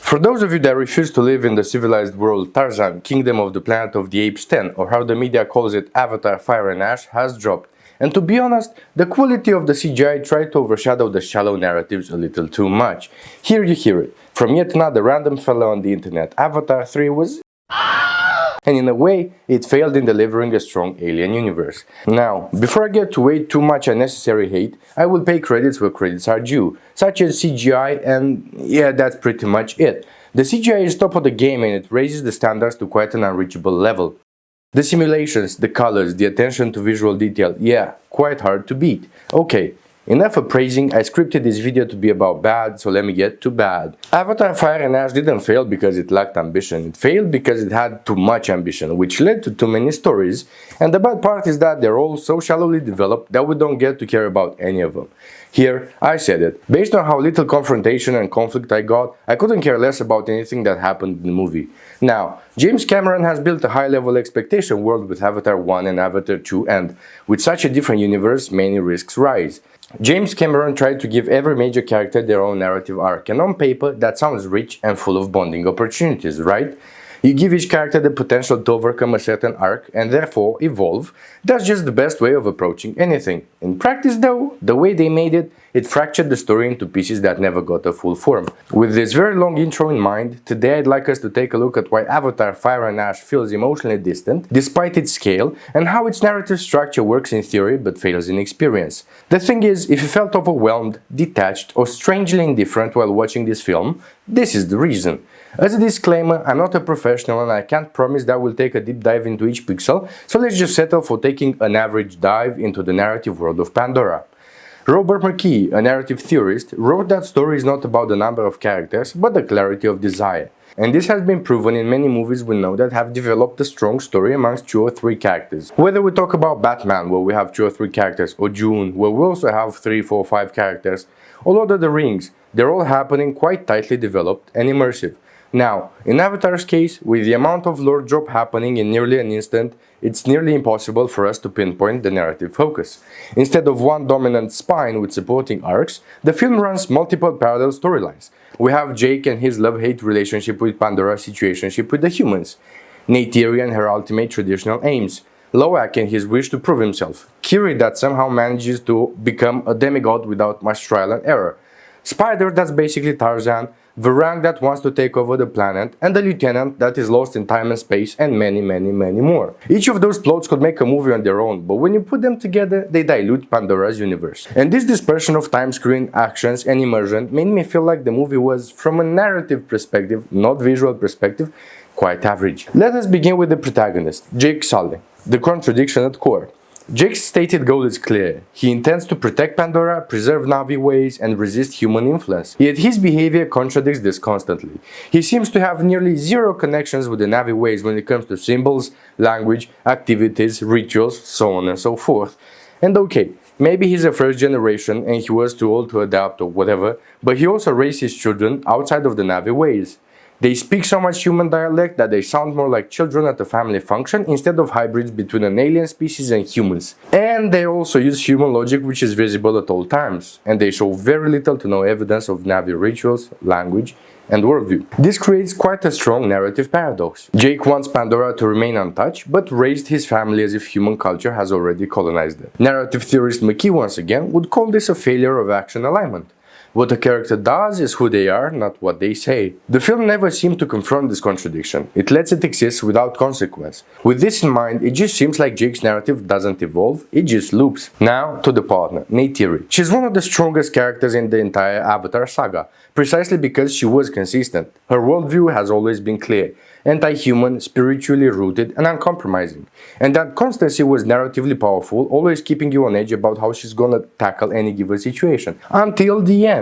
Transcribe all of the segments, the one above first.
For those of you that refuse to live in the civilized world, Tarzan, Kingdom of the Planet of the Apes 10, or how the media calls it, Avatar Fire and Ash, has dropped. And to be honest, the quality of the CGI tried to overshadow the shallow narratives a little too much. Here you hear it, from yet another random fellow on the internet. Avatar 3 was... and in a way, it failed in delivering a strong alien universe. Now, before I get to way too much unnecessary hate, I will pay credits where credits are due, such as CGI, and yeah, that's pretty much it. The CGI is top of the game and it raises the standards to quite an unreachable level. The simulations, the colors, the attention to visual detail, yeah, quite hard to beat. Okay, enough of praising, I scripted this video to be about bad, so let me get to bad. Avatar Fire and Ash didn't fail because it lacked ambition, it failed because it had too much ambition, which led to too many stories, and the bad part is that they're all so shallowly developed that we don't get to care about any of them. Here, I said it. Based on how little confrontation and conflict I got, I couldn't care less about anything that happened in the movie. Now, James Cameron has built a high-level expectation world with Avatar 1 and Avatar 2, and with such a different universe, many risks rise. James Cameron tried to give every major character their own narrative arc, and on paper, that sounds rich and full of bonding opportunities, right? You give each character the potential to overcome a certain arc and therefore evolve. That's just the best way of approaching anything. In practice though, the way they made it, it fractured the story into pieces that never got a full form. With this very long intro in mind, today I'd like us to take a look at why Avatar Fire and Ash feels emotionally distant, despite its scale, and how its narrative structure works in theory but fails in experience. The thing is, if you felt overwhelmed, detached, or strangely indifferent while watching this film, this is the reason. As a disclaimer, I'm not a professional and I can't promise that we'll take a deep dive into each pixel, so let's just settle for taking an average dive into the narrative world of Pandora. Robert McKee, a narrative theorist, wrote that story is not about the number of characters, but the clarity of desire. And this has been proven in many movies we know that have developed a strong story amongst 2 or 3 characters. Whether we talk about Batman, where we have 2 or 3 characters, or Dune, where we also have 3, 4, 5 characters, or Lord of the Rings, they're all happening quite tightly developed and immersive. Now, in Avatar's case, with the amount of lore drop happening in nearly an instant, it's nearly impossible for us to pinpoint the narrative focus. Instead of one dominant spine with supporting arcs, the film runs multiple parallel storylines. We have Jake and his love-hate relationship with Pandora's situationship with the humans, Neytiri and her ultimate traditional aims, Loak and his wish to prove himself, Kiri that somehow manages to become a demigod without much trial and error, Spider that's basically Tarzan, Varang that wants to take over the planet, and the lieutenant that is lost in time and space, and many more. Each of those plots could make a movie on their own, but when you put them together, they dilute Pandora's universe. And this dispersion of time screen, actions, and immersion made me feel like the movie was, from a narrative perspective, not visual perspective, quite average. Let us begin with the protagonist, Jake Sully, the contradiction at core. Jake's stated goal is clear. He intends to protect Pandora, preserve Na'vi ways, and resist human influence. Yet his behavior contradicts this constantly. He seems to have nearly zero connections with the Na'vi ways when it comes to symbols, language, activities, rituals, so on and so forth. And okay, maybe he's a first generation and he was too old to adapt or whatever, but he also raised his children outside of the Na'vi ways. They speak so much human dialect that they sound more like children at a family function instead of hybrids between an alien species and humans. And they also use human logic which is visible at all times. And they show very little to no evidence of Na'vi rituals, language, and worldview. This creates quite a strong narrative paradox. Jake wants Pandora to remain untouched, but raised his family as if human culture has already colonized it. Narrative theorist McKee once again would call this a failure of action alignment. What a character does is who they are, not what they say. The film never seemed to confront this contradiction. It lets it exist without consequence. With this in mind, it just seems like Jake's narrative doesn't evolve, it just loops. Now to the partner, Neytiri. She's one of the strongest characters in the entire Avatar saga, precisely because she was consistent. Her worldview has always been clear, anti-human, spiritually rooted, and uncompromising. And that constancy was narratively powerful, always keeping you on edge about how she's gonna tackle any given situation. Until the end.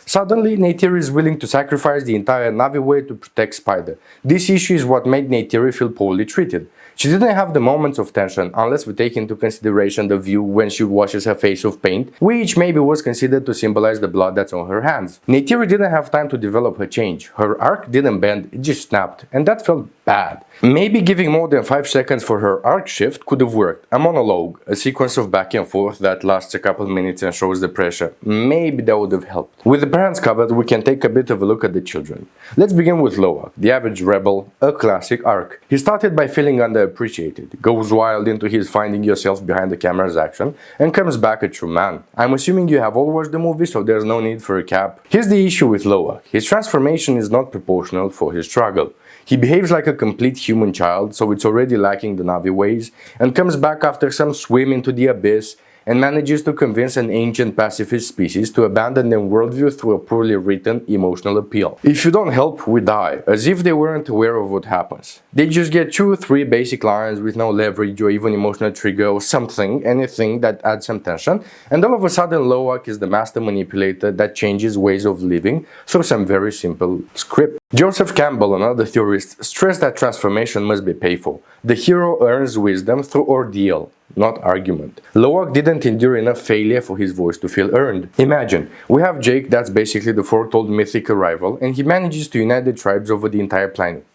Suddenly, Neytiri is willing to sacrifice the entire Na'vi way to protect Spider. This issue is what made Neytiri feel poorly treated. She didn't have the moments of tension, unless we take into consideration the view when she washes her face with paint, which maybe was considered to symbolize the blood that's on her hands. Neytiri didn't have time to develop her change. Her arc didn't bend, it just snapped, and that felt bad. Maybe giving more than 5 seconds for her arc shift could have worked. A monologue, a sequence of back and forth that lasts a couple minutes and shows the pressure. Maybe that would have helped. Underdeveloped. With the parents covered, we can take a bit of a look at the children. Let's begin with Loak, the average rebel, a classic arc. He started by feeling underappreciated, goes wild into his finding yourself behind the camera's action, and comes back a true man. I'm assuming you have all watched the movie, so there's no need for a recap. Here's the issue with Loak. His transformation is not proportional for his struggle. He behaves like a complete human child, so it's already lacking the Navi ways, and comes back after some swim into the abyss, and manages to convince an ancient pacifist species to abandon their worldview through a poorly written emotional appeal. If you don't help, we die, as if they weren't aware of what happens. They just get 2 or 3 basic lines with no leverage or even emotional trigger or something, anything that adds some tension, and all of a sudden Loak is the master manipulator that changes ways of living through some very simple script. Joseph Campbell and other theorists stress that transformation must be paid for. The hero earns wisdom through ordeal, not argument. Loak didn't endure enough failure for his voice to feel earned. Imagine, we have Jake, that's basically the foretold mythic arrival, and he manages to unite the tribes over the entire planet.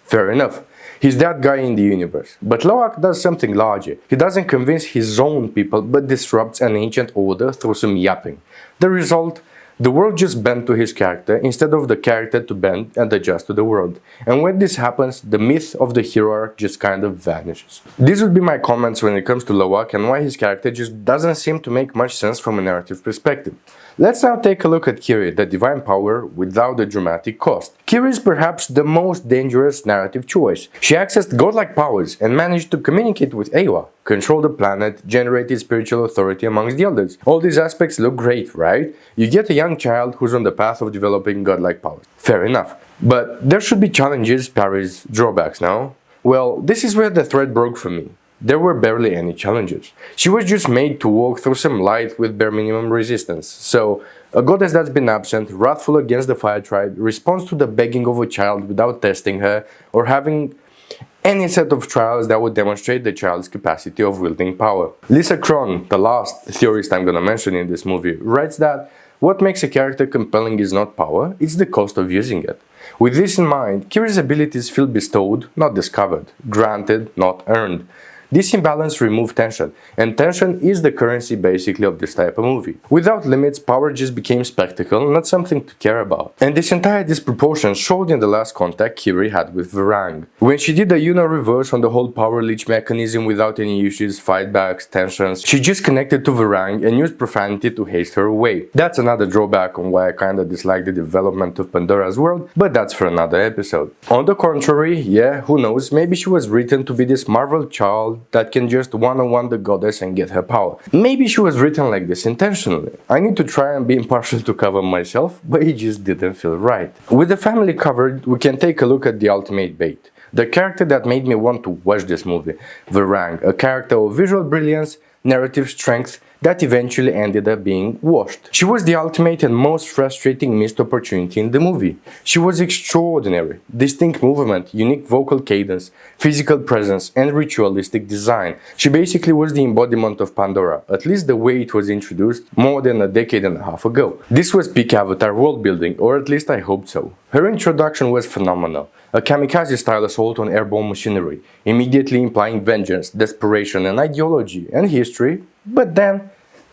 Fair enough. He's that guy in the universe. But Loak does something larger. He doesn't convince his own people, but disrupts an ancient order through some yapping. The result? The world just bent to his character instead of the character to bend and adjust to the world. And when this happens, the myth of the hero arc just kind of vanishes. These would be my comments when it comes to Loak and why his character just doesn't seem to make much sense from a narrative perspective. Let's now take a look at Kiri, the divine power without the dramatic cost. Kiri is perhaps the most dangerous narrative choice. She accessed godlike powers and managed to communicate with Awa, control the planet, generate his spiritual authority amongst the elders. All these aspects look great, right? You get a young child who's on the path of developing godlike powers. Fair enough. But there should be challenges, parries, drawbacks now. Well, this is where the thread broke for me. There were barely any challenges. She was just made to walk through some light with bare minimum resistance. So, a goddess that's been absent, wrathful against the fire tribe, responds to the begging of a child without testing her or having any set of trials that would demonstrate the child's capacity of wielding power. Lisa Kron, the last theorist I'm gonna mention in this movie, writes that what makes a character compelling is not power, it's the cost of using it. With this in mind, Kiri's abilities feel bestowed, not discovered, granted, not earned. This imbalance removes tension, and tension is the currency basically of this type of movie. Without limits, power just became spectacle, not something to care about. And this entire disproportion showed in the last contact Kiri had with Varang. When she did a reverse on the whole power leech mechanism without any issues, fightbacks, tensions, she just connected to Varang and used profanity to haste her away. That's another drawback on why I kinda dislike the development of Pandora's world, but that's for another episode. On the contrary, yeah, who knows, maybe she was written to be this Marvel child that can just one-on-one the goddess and get her power. Maybe she was written like this intentionally. I need to try and be impartial to cover myself, but it just didn't feel right. With the family covered, we can take a look at the ultimate bait. The character that made me want to watch this movie, Varang, a character of visual brilliance, narrative strength, that eventually ended up being washed. She was the ultimate and most frustrating missed opportunity in the movie. She was extraordinary. Distinct movement, unique vocal cadence, physical presence, and ritualistic design. She basically was the embodiment of Pandora, at least the way it was introduced more than a decade and a half ago. This was peak Avatar world building, or at least I hoped so. Her introduction was phenomenal. A kamikaze-style assault on airborne machinery, immediately implying vengeance, desperation, and ideology, and history. But then,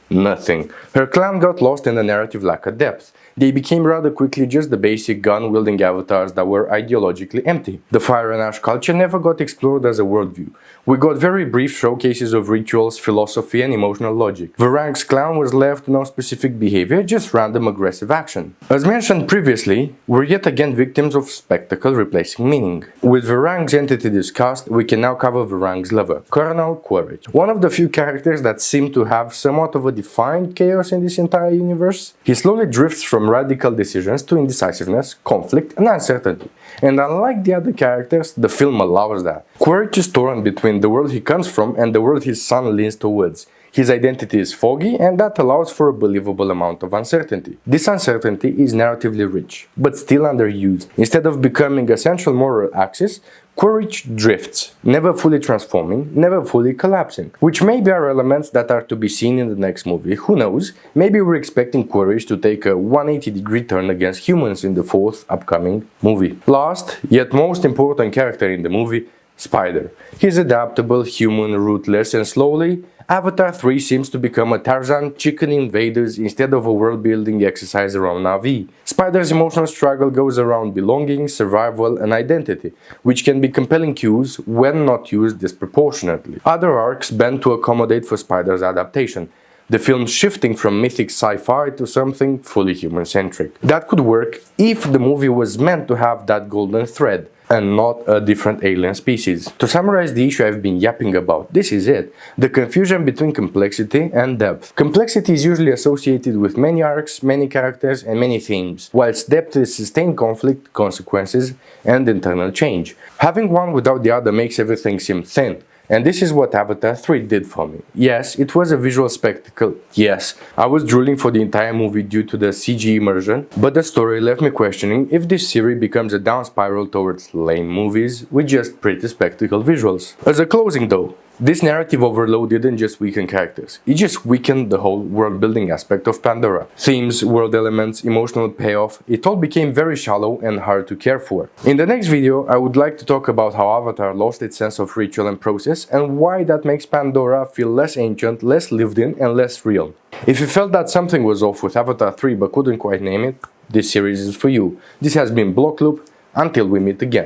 nothing. Her clan got lost in the narrative lack of depth. They became rather quickly just the basic gun-wielding avatars that were ideologically empty. The fire and ash culture never got explored as a worldview. We got very brief showcases of rituals, philosophy, and emotional logic. Varang's clan was left with no specific behavior, just random aggressive action. As mentioned previously, we're yet again victims of spectacle replacing meaning. With Varang's entity discussed, we can now cover Varang's lover, Colonel Quaritch. One of the few characters that seem to have somewhat of a defined chaos in this entire universe. He slowly drifts from radical decisions to indecisiveness, conflict, and uncertainty. And unlike the other characters, the film allows that. Quaritch is torn between the world he comes from and the world his son leans towards. His identity is foggy, and that allows for a believable amount of uncertainty. This uncertainty is narratively rich, but still underused. Instead of becoming a central moral axis, Quaritch drifts, never fully transforming, never fully collapsing, which maybe are elements that are to be seen in the next movie. Who knows? Maybe we're expecting Quaritch to take a 180-degree turn against humans in the 4th upcoming movie. Last, yet most important character in the movie, Spider. He's adaptable, human, ruthless, and slowly, Avatar 3 seems to become a Tarzan chicken invaders instead of a world-building exercise around Na'vi. Spider's emotional struggle goes around belonging, survival, and identity, which can be compelling cues when not used disproportionately. Other arcs bend to accommodate for Spider's adaptation, the film shifting from mythic sci-fi to something fully human-centric. That could work if the movie was meant to have that golden thread, and not a different alien species. To summarize the issue I've been yapping about, this is it: the confusion between complexity and depth. Complexity is usually associated with many arcs, many characters, and many themes, whilst depth is sustained conflict, consequences, and internal change. Having one without the other makes everything seem thin. And this is what Avatar 3 did for me. Yes, it was a visual spectacle. Yes, I was drooling for the entire movie due to the CG immersion, but the story left me questioning if this series becomes a down spiral towards lame movies with just pretty spectacle visuals. As a closing though, this narrative overload didn't just weaken characters, it just weakened the whole world-building aspect of Pandora. Themes, world elements, emotional payoff, it all became very shallow and hard to care for. In the next video, I would like to talk about how Avatar lost its sense of ritual and process, and why that makes Pandora feel less ancient, less lived in, and less real. If you felt that something was off with Avatar 3 but couldn't quite name it, this series is for you. This has been Block Loop. Until we meet again.